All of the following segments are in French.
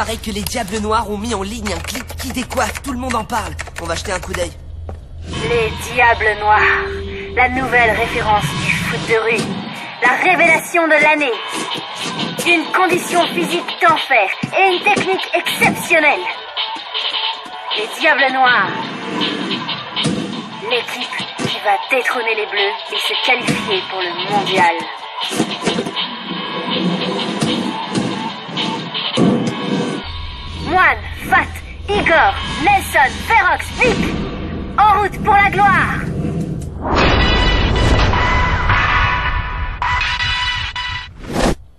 paraît que les Diables Noirs ont mis en ligne un clip qui décoiffe, tout le monde en parle. On va jeter un coup d'œil. Les Diables Noirs, la nouvelle référence du foot de rue, la révélation de l'année. Une condition physique d'enfer et une technique exceptionnelle. Les Diables Noirs, l'équipe qui va détrôner les Bleus et se qualifier pour le mondial. Moine, Fat, Igor, Nelson, Ferox, Vic, en route pour la gloire.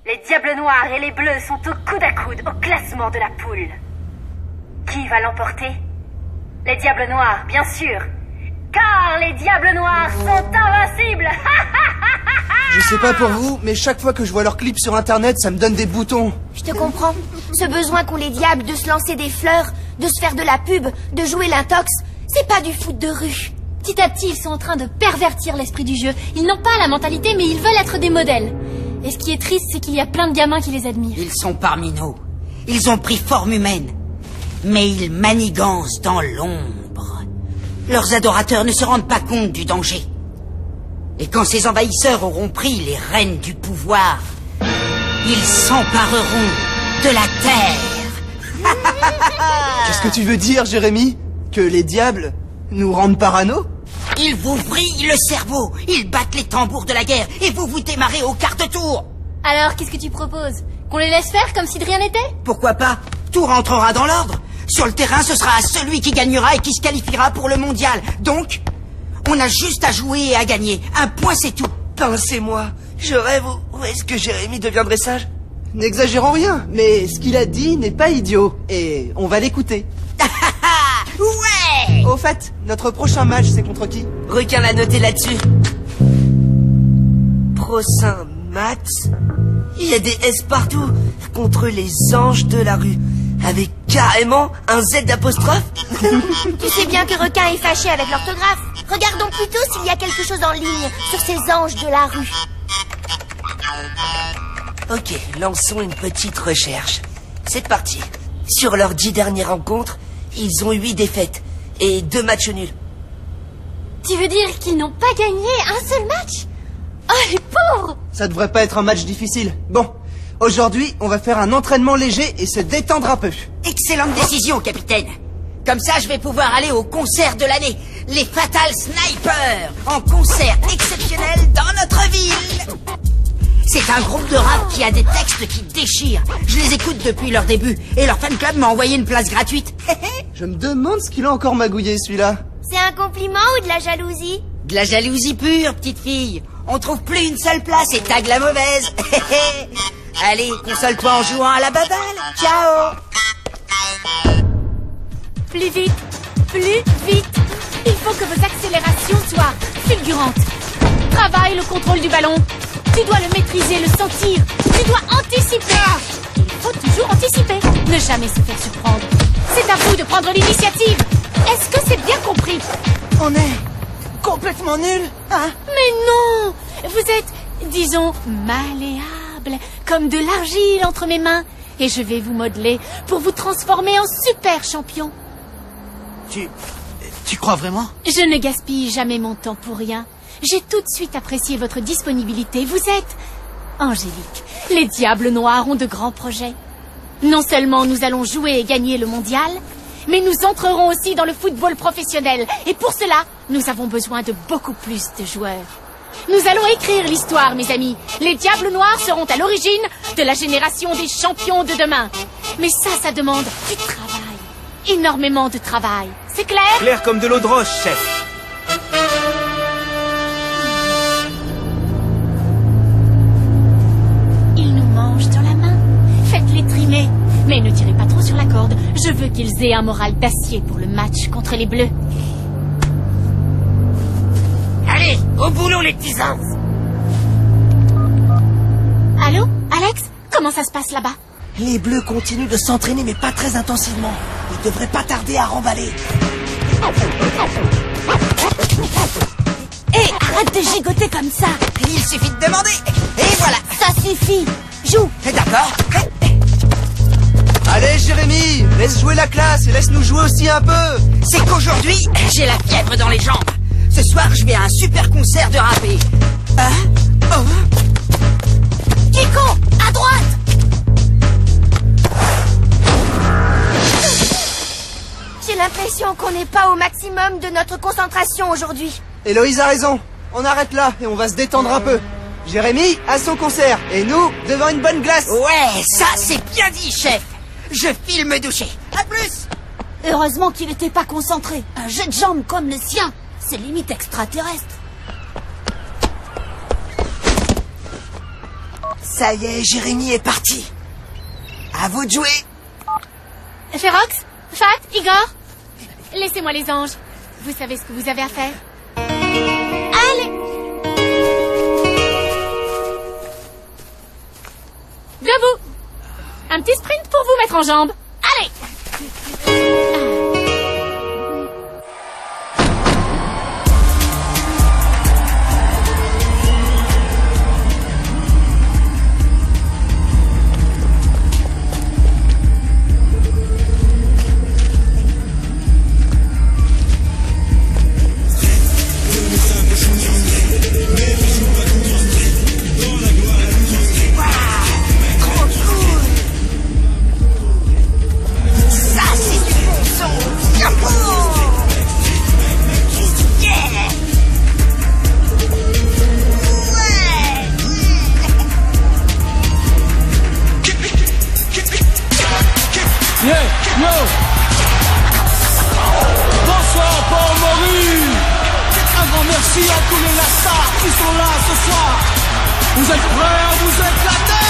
Les Diables Noirs et les Bleus sont au coude à coude au classement de la poule. Qui va l'emporter? Les Diables Noirs, bien sûr. Car les Diables Noirs sont invincibles. Je sais pas pour vous, mais chaque fois que je vois leurs clips sur internet, ça me donne des boutons. Je te comprends. Ce besoin qu'ont les diables de se lancer des fleurs, de se faire de la pub, de jouer l'intox, c'est pas du foot de rue. Petit à petit, ils sont en train de pervertir l'esprit du jeu. Ils n'ont pas la mentalité, mais ils veulent être des modèles. Et ce qui est triste, c'est qu'il y a plein de gamins qui les admirent. Ils sont parmi nous. Ils ont pris forme humaine. Mais ils manigancent dans l'ombre. Leurs adorateurs ne se rendent pas compte du danger. Et quand ces envahisseurs auront pris les rênes du pouvoir, ils s'empareront de la terre. Qu'est-ce que tu veux dire, Jérémy? Que les diables nous rendent parano? Ils vous vrillent le cerveau, ils battent les tambours de la guerre, et vous vous démarrez au quart de tour. Alors, qu'est-ce que tu proposes? Qu'on les laisse faire comme si de rien n'était? Pourquoi pas? Tout rentrera dans l'ordre. Sur le terrain, ce sera celui qui gagnera et qui se qualifiera pour le mondial. Donc, on a juste à jouer et à gagner. Un point, c'est tout. Pincez-moi. Je rêve où est-ce que Jérémy deviendrait sage? N'exagérons rien, mais ce qu'il a dit n'est pas idiot. Et on va l'écouter. Ouais! Au fait, notre prochain match, c'est contre qui? Requin l'a noté là-dessus. Prochain match. Il y a des S partout. Contre les anges de la rue. Avec carrément un Z d'apostrophe. Tu sais bien que Requin est fâché avec l'orthographe. Regardons plutôt s'il y a quelque chose en ligne sur ces anges de la rue. Ok, lançons une petite recherche. C'est parti. Sur leurs 10 dernières rencontres, ils ont 8 défaites et 2 matchs nuls. Tu veux dire qu'ils n'ont pas gagné un seul match? Oh, les pauvres! Ça devrait pas être un match difficile. Bon, aujourd'hui, on va faire un entraînement léger et se détendre un peu. Excellente décision, capitaine. Comme ça, je vais pouvoir aller au concert de l'année. Les Fatal Snipers, en concert exceptionnel dans notre ville. C'est un groupe de rap qui a des textes qui déchirent. Je les écoute depuis leur début et leur fan club m'a envoyé une place gratuite. Je me demande ce qu'il a encore magouillé, celui-là. C'est un compliment ou de la jalousie? De la jalousie pure, petite fille. On trouve plus une seule place et tag la mauvaise. Allez, console-toi en jouant à la baballe. Ciao. Plus vite, plus vite. Il faut que vos accélérations soient fulgurantes. Travaille le contrôle du ballon. Tu dois le maîtriser, le sentir. Tu dois anticiper. Il faut toujours anticiper. Ne jamais se faire surprendre. C'est à vous de prendre l'initiative. Est-ce que c'est bien compris? On est complètement nuls, hein? Mais non! Vous êtes, disons, malléable, comme de l'argile entre mes mains. Et je vais vous modeler pour vous transformer en super champion. Tu crois vraiment? Je ne gaspille jamais mon temps pour rien. J'ai tout de suite apprécié votre disponibilité. Vous êtes angélique. Les Diables Noirs ont de grands projets. Non seulement nous allons jouer et gagner le mondial, mais nous entrerons aussi dans le football professionnel. Et pour cela, nous avons besoin de beaucoup plus de joueurs. Nous allons écrire l'histoire, mes amis. Les Diables Noirs seront à l'origine de la génération des champions de demain. Mais ça demande du travail. Énormément de travail. C'est clair? Clair comme de l'eau de roche, chef. Ils nous mangent dans la main. Faites-les trimer. Mais ne tirez pas trop sur la corde. Je veux qu'ils aient un moral d'acier pour le match contre les Bleus. Allez, au boulot les petits ans. Allô, Alex? Comment ça se passe là-bas? Les Bleus continuent de s'entraîner mais pas très intensivement. Ils devraient pas tarder à remballer. Hé, arrête de gigoter comme ça. Il suffit de demander. Et voilà. Ça suffit. Joue. D'accord. Allez, Jérémy. Laisse jouer la classe et laisse-nous jouer aussi un peu. C'est qu'aujourd'hui, j'ai la fièvre dans les jambes. Ce soir, je vais à un super concert de rap et... Kiko, à droite! J'ai l'impression qu'on n'est pas au maximum de notre concentration aujourd'hui. Héloïse a raison. On arrête là et on va se détendre un peu. Jérémy à son concert et nous devant une bonne glace. Ouais, ça c'est bien dit, chef. Je file me doucher. À plus. Heureusement qu'il n'était pas concentré. Un jeu de jambes comme le sien, c'est limite extraterrestre. Ça y est, Jérémy est parti. À vous de jouer. Ferox, Fat, Igor, laissez-moi les anges. Vous savez ce que vous avez à faire. Allez! Debout! Un petit sprint pour vous mettre en jambes. Allez! Bonsoir Port-Maurice. Un grand merci à tous les Lastars qui sont là ce soir. Vous êtes prêts à vous éclater?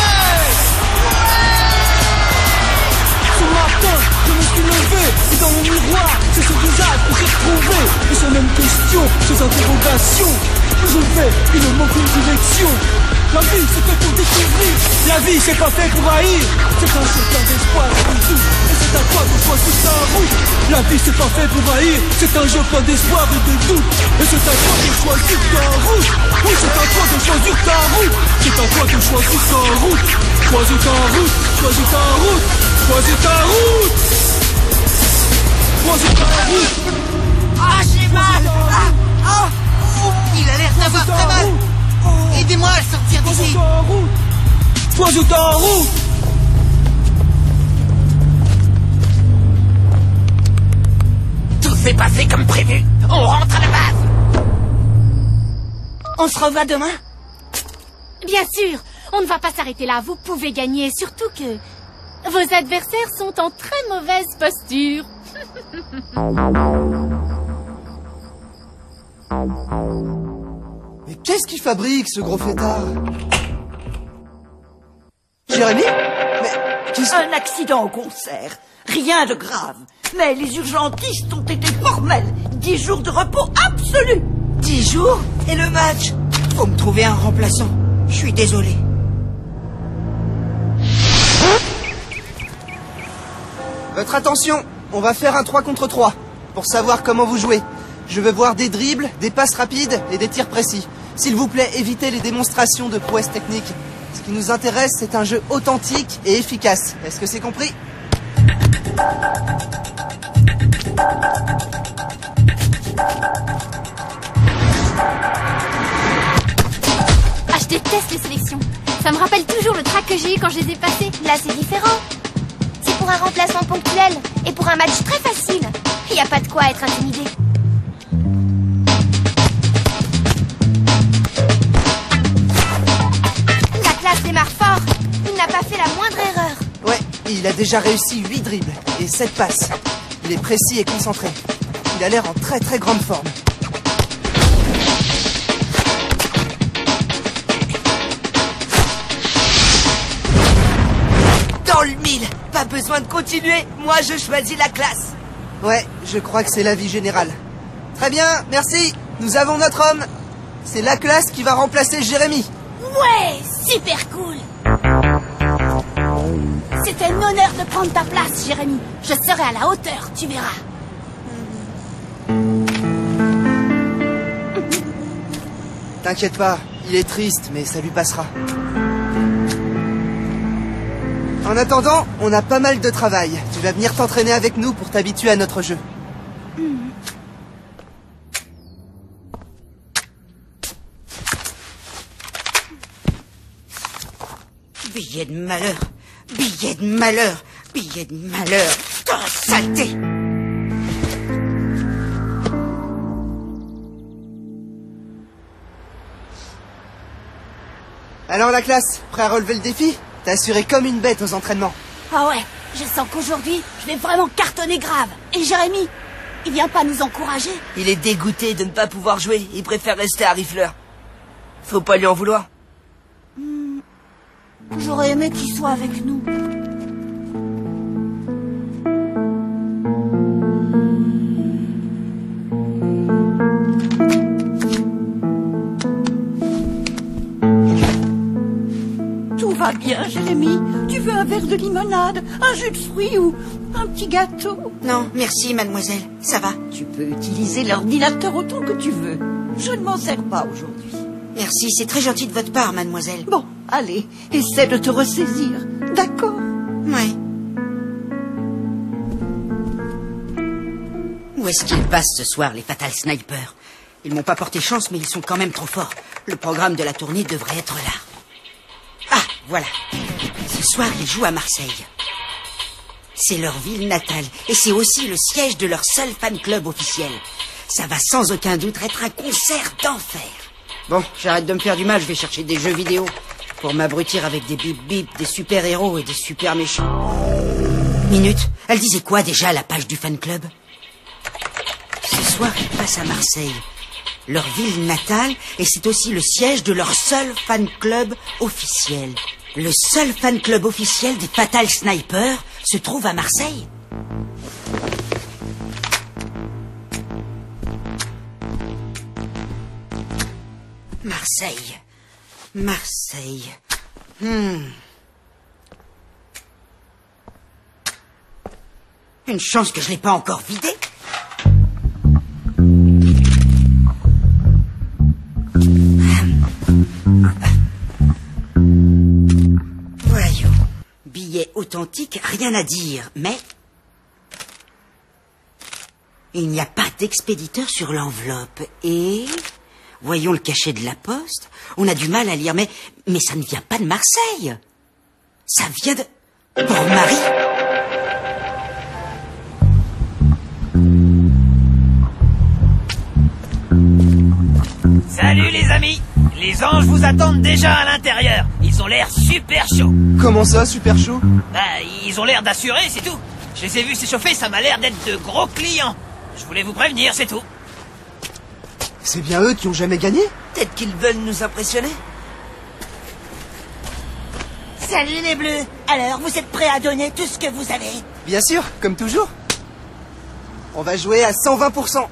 Ce matin, je me suis levé et dans mon miroir, c'est ce visage que j'ai retrouvé. Et ces mêmes questions, ces interrogations, je fais, il me manque une direction. La vie c'est fait pour découvrir, la vie c'est pas fait pour haïr. C'est un jeu plein d'espoir et de tout, et c'est à toi de choisir ta route. La vie c'est pas fait pour haïr, c'est un jeu plein d'espoir et de doute, et c'est à toi de choisir ta route. Oui, c'est à toi de choisir ta route, c'est à toi de choisir ta route. Choisis ta route, choisis ta route, choisis ta route. Choisis ta route. Ah, j'ai mal. Il a l'air d'avoir très mal. Aidez-moi à sortir d'ici. Choisis ta route. Tout s'est passé comme prévu. On rentre à la base. On se revoit demain? Bien sûr, on ne va pas s'arrêter là. Vous pouvez gagner, surtout que vos adversaires sont en très mauvaise posture. Mais qu'est-ce qu'il fabrique, ce gros fêtard? Jérémy? Mais qu'est-ce... Un accident au concert. Rien de grave. Mais les urgentistes ont été formels. 10 jours de repos absolu. 10 jours? Et le match? Faut me trouver un remplaçant. Je suis désolé. Votre attention, on va faire un 3 contre 3. Pour savoir comment vous jouez. Je veux voir des dribbles, des passes rapides et des tirs précis. S'il vous plaît, évitez les démonstrations de prouesse technique. Ce qui nous intéresse, c'est un jeu authentique et efficace. Est-ce que c'est compris? Ah, je déteste les sélections. Ça me rappelle toujours le trac que j'ai eu quand je les ai passés. Là, c'est différent. C'est pour un remplacement ponctuel et pour un match très facile. Il n'y a pas de quoi être intimidé. La classe démarre fort. Il n'a pas fait la moindre erreur. Ouais, il a déjà réussi 8 dribbles et 7 passes. Il est précis et concentré. Il a l'air en très très grande forme. Dans le mille. Pas besoin de continuer. Moi, je choisis la classe. Ouais, je crois que c'est l'avis général. Très bien, merci. Nous avons notre homme. C'est la classe qui va remplacer Jérémy. Ouais, super cool. C'était un honneur de prendre ta place, Jérémy. Je serai à la hauteur, tu verras. T'inquiète pas, il est triste, mais ça lui passera. En attendant, on a pas mal de travail. Tu vas venir t'entraîner avec nous pour t'habituer à notre jeu. Billet de malheur, billet de malheur, billet de malheur. Oh, saleté! Alors la classe, prêt à relever le défi? T'as assuré comme une bête aux entraînements. Ah ouais, je sens qu'aujourd'hui, je vais vraiment cartonner grave. Et Jérémy, il vient pas nous encourager? Il est dégoûté de ne pas pouvoir jouer. Il préfère rester à Rifler. Faut pas lui en vouloir. J'aurais aimé qu'il soit avec nous. Tout va bien, Jérémy. Tu veux un verre de limonade, un jus de fruits ou un petit gâteau? Non, merci, mademoiselle. Ça va. Tu peux utiliser l'ordinateur autant que tu veux. Je ne m'en sers pas aujourd'hui. Merci, c'est très gentil de votre part, mademoiselle. Bon, allez, essaie de te ressaisir. D'accord? Ouais. Où est-ce qu'ils passent ce soir, les Fatal Snipers? Ils m'ont pas porté chance, mais ils sont quand même trop forts. Le programme de la tournée devrait être là. Ah, voilà. Ce soir, ils jouent à Marseille. C'est leur ville natale, et c'est aussi le siège de leur seul fan club officiel. Ça va sans aucun doute être un concert d'enfer. Bon, j'arrête de me faire du mal, je vais chercher des jeux vidéo pour m'abrutir avec des bip-bip, des super-héros et des super méchants. Minute, elle disait quoi déjà, la page du fan club? Ce soir, ils passent à Marseille, leur ville natale, et c'est aussi le siège de leur seul fan club officiel. Le seul fan club officiel des Fatal Snipers se trouve à Marseille. Marseille. Marseille. Une chance que je l'ai pas encore vidé. Voyons. Billet authentique, rien à dire, mais... il n'y a pas d'expéditeur sur l'enveloppe. Et... voyons le cachet de la poste. On a du mal à lire, mais ça ne vient pas de Marseille. Ça vient de... Port-Marie. Salut les amis. Les anges vous attendent déjà à l'intérieur. Ils ont l'air super chauds. Comment ça, super chaud? Bah, ils ont l'air d'assurer, c'est tout. Je les ai vus s'échauffer, ça m'a l'air d'être de gros clients. Je voulais vous prévenir, c'est tout. C'est bien eux qui ont jamais gagné? Peut-être qu'ils veulent nous impressionner. Salut les bleus. Alors, vous êtes prêts à donner tout ce que vous avez? Bien sûr, comme toujours. On va jouer à 120%.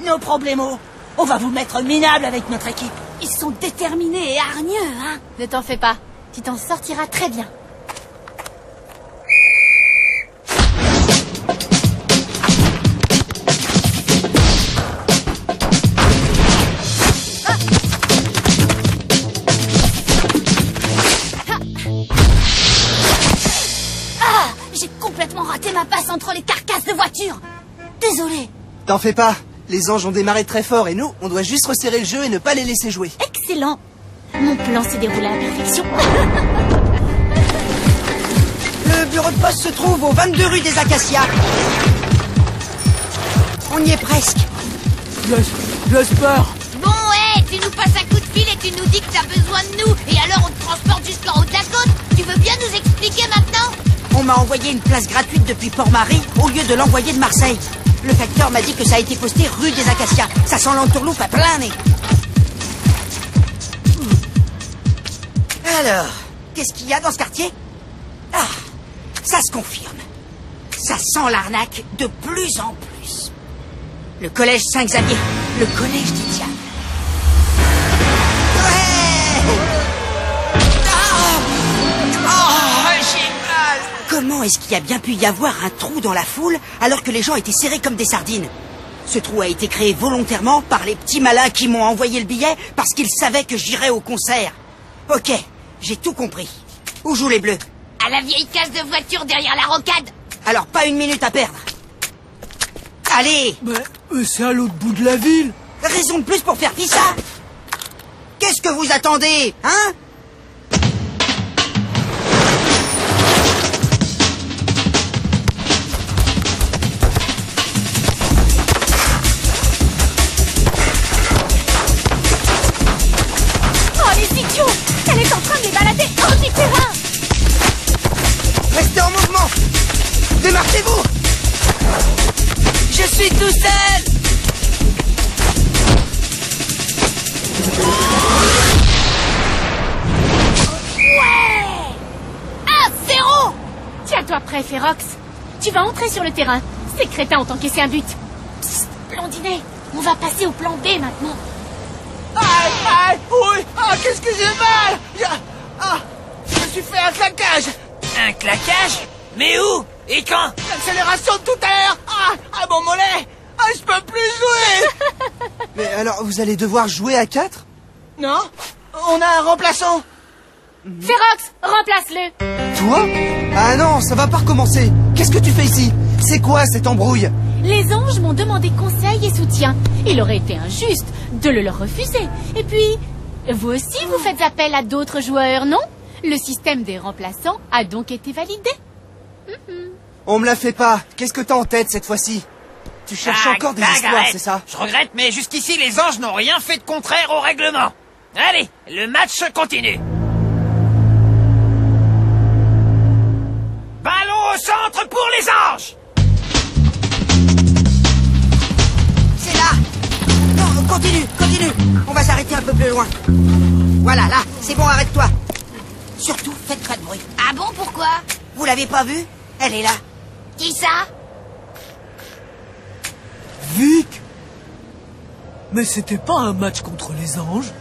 No problemo. On va vous mettre minable avec notre équipe. Ils sont déterminés et hargneux, hein? Ne t'en fais pas. Tu t'en sortiras très bien. Ah! J'ai complètement raté ma passe entre les carcasses de voitures. Désolé. T'en fais pas. Les anges ont démarré très fort et nous, on doit juste resserrer le jeu et ne pas les laisser jouer. Excellent. Mon plan s'est déroulé à la perfection. Le bureau de poste se trouve au 22 rue des Acacias. On y est presque. J'espère. Bon, tu nous passes un coup de fil et tu nous dis que t'as besoin de nous. Et alors on te transporte jusqu'en haut de la côte. Tu veux bien nous expliquer maintenant? On m'a envoyé une place gratuite depuis Port-Marie au lieu de l'envoyer de Marseille. Le facteur m'a dit que ça a été posté rue des Acacias. Ça sent l'entourloupe à plein nez. Alors, qu'est-ce qu'il y a dans ce quartier? Ah, ça se confirme. Ça sent l'arnaque de plus en plus. Le collège Saint-Xavier, le collège des diables. Comment est-ce qu'il y a bien pu y avoir un trou dans la foule alors que les gens étaient serrés comme des sardines? Ce trou a été créé volontairement par les petits malins qui m'ont envoyé le billet parce qu'ils savaient que j'irais au concert. Ok, j'ai tout compris. Où jouent les bleus? la vieille case de voiture derrière la rocade. Alors pas une minute à perdre. Allez! Mais c'est à l'autre bout de la ville. Raison de plus pour faire ça. Qu'est-ce que vous attendez, hein? Oh, les idiots! Elle est en train de les balader hors du terrain! Restez en mouvement! Démarquez-vous! Je suis tout seul! Ouais! 1-0! Tiens-toi prêt, Ferox. Tu vas entrer sur le terrain. Ces crétins ont encaissé un but. Psst, Blondinet, on va passer au plan B maintenant. Aïe, oui, qu'est-ce que j'ai mal! Je me suis fait un claquage! Un claquage? Mais où? Et quand? L'accélération de tout à l'heure! Mon mollet! Je peux plus jouer! Mais alors, vous allez devoir jouer à 4? Non? On a un remplaçant! Ferox, remplace-le. Toi? Ah non, ça va pas recommencer. Qu'est-ce que tu fais ici? C'est quoi cette embrouille? Les anges m'ont demandé conseil et soutien. Il aurait été injuste de le leur refuser. Et puis, vous aussi, vous faites appel à d'autres joueurs, non? Le système des remplaçants a donc été validé. On me la fait pas. Qu'est-ce que t'as en tête cette fois-ci? Tu cherches encore des histoires, arrête. c'est ça? Je regrette, mais jusqu'ici, les anges n'ont rien fait de contraire au règlement. Allez, le match continue. Ballon au centre pour les anges. C'est là! Non, continue! On va s'arrêter un peu plus loin. Voilà, là, c'est bon, arrête-toi. Surtout, faites pas de bruit. Ah bon, pourquoi? Vous l'avez pas vue? Elle est là. Qui ça? Vic! Mais c'était pas un match contre les anges?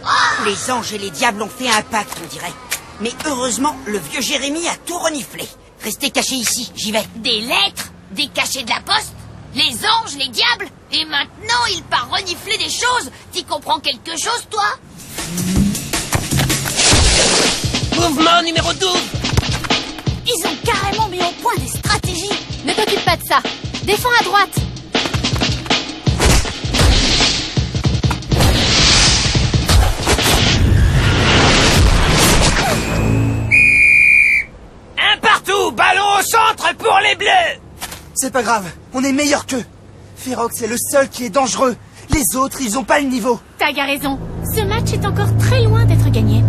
Les anges et les diables ont fait un pacte, on dirait. Mais heureusement, le vieux Jérémie a tout reniflé. Restez cachés ici, j'y vais. Des lettres? Des cachets de la poste? Les anges, les diables? Et maintenant, il part renifler des choses. T'y comprends quelque chose, toi? Mouvement numéro 12. Ils ont carrément mis au point des stratégies. Ne t'occupe pas de ça. Défends à droite. Un partout, ballon au centre pour les bleus. C'est pas grave, on est meilleur qu'eux. Ferox est le seul qui est dangereux. Les autres, ils ont pas le niveau. T'as raison. Ce match est encore très loin d'être gagné.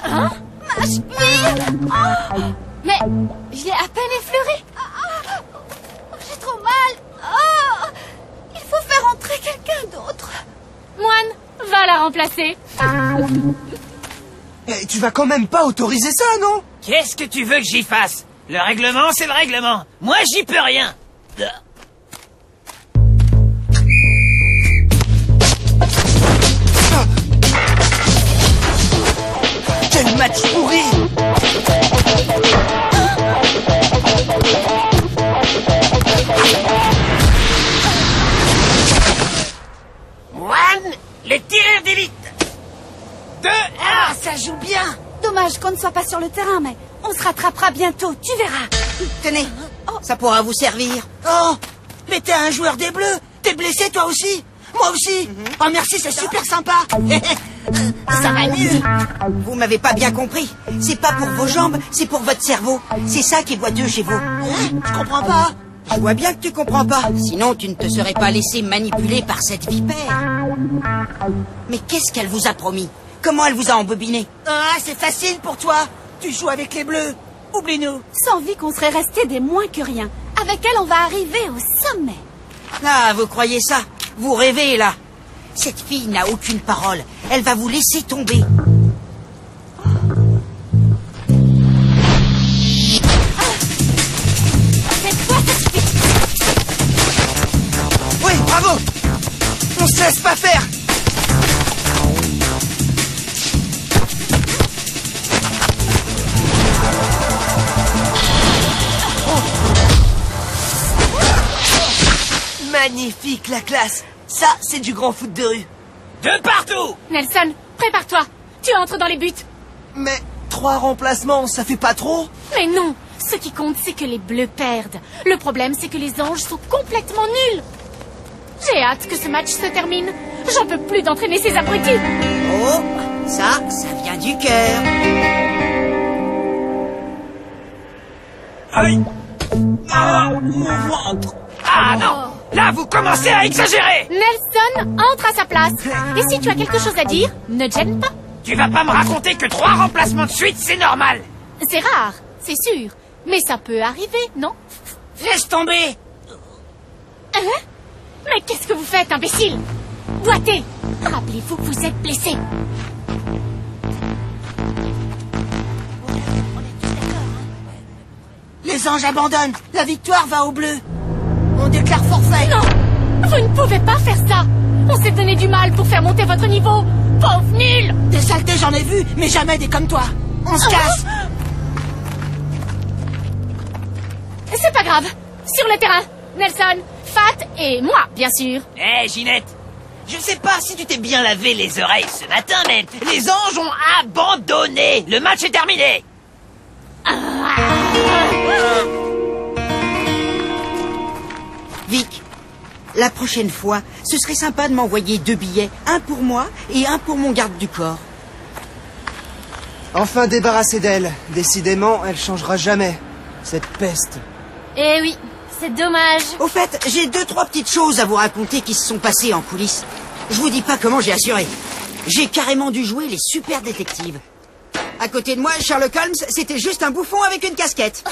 Hein? Ma cheville! Mais je l'ai à peine effleuré. J'ai trop mal! Il faut faire entrer quelqu'un d'autre. Moine, va la remplacer. Et tu vas quand même pas autoriser ça, non? Qu'est-ce que tu veux que j'y fasse? Le règlement, c'est le règlement. Moi, j'y peux rien. Quel match pourri! One, les tireurs d'élite. 2, 1. Ça joue bien. Dommage qu'on ne soit pas sur le terrain, mais on se rattrapera bientôt, tu verras. Tenez, ça pourra vous servir. Oh, mais t'es un joueur des Bleus. T'es blessé toi aussi? Moi aussi. Oh merci, c'est super sympa. Ça va mieux. Vous m'avez pas bien compris. C'est pas pour vos jambes, c'est pour votre cerveau. C'est ça qui est boiteux chez vous. Je comprends pas. Je vois bien que tu comprends pas. Sinon, tu ne te serais pas laissé manipuler par cette vipère. Mais qu'est-ce qu'elle vous a promis? Comment elle vous a embobiné? Ah, c'est facile pour toi. Tu joues avec les Bleus. Oublie-nous. Sans vie qu'on serait resté des moins que rien. Avec elle, on va arriver au sommet. Ah, vous croyez ça? Vous rêvez, là. Cette fille n'a aucune parole. Elle va vous laisser tomber. Cette fois, ça suffit. Oui, bravo! On se laisse pas faire! Magnifique, la classe. Ça, c'est du grand foot de rue. De partout! Nelson, prépare-toi. Tu entres dans les buts. Mais 3 remplacements, ça fait pas trop? Mais non, ce qui compte, c'est que les bleus perdent. Le problème, c'est que les anges sont complètement nuls. J'ai hâte que ce match se termine. J'en peux plus d'entraîner ces abrutis. Oh, ça vient du cœur. Aïe! Ah, mon ventre! Ah non! Là, vous commencez à exagérer! Nelson, entre à sa place. Et si tu as quelque chose à dire, ne te gêne pas. Tu vas pas me raconter que 3 remplacements de suite, c'est normal! C'est rare, c'est sûr. Mais ça peut arriver, non? Laisse tomber! Hein? Mais qu'est-ce que vous faites, imbécile? Boitez! Rappelez-vous que vous êtes blessé. Les anges abandonnent. La victoire va aux bleus. On déclare forfait. Non! Vous ne pouvez pas faire ça! On s'est donné du mal pour faire monter votre niveau! Pauvre nul! Des saletés, j'en ai vu, mais jamais des comme toi. On se casse. C'est pas grave. Sur le terrain, Nelson, Fat et moi, bien sûr. Hé, Ginette, je sais pas si tu t'es bien lavé les oreilles ce matin, mais les anges ont abandonné. Le match est terminé. Vic, la prochaine fois, ce serait sympa de m'envoyer 2 billets, un pour moi et un pour mon garde du corps. Enfin débarrassé d'elle. Décidément, elle changera jamais. Cette peste. Eh oui, c'est dommage. Au fait, j'ai 2-3 petites choses à vous raconter qui se sont passées en coulisses. Je vous dis pas comment j'ai assuré. J'ai carrément dû jouer les super détectives. À côté de moi, Sherlock Holmes, c'était juste un bouffon avec une casquette.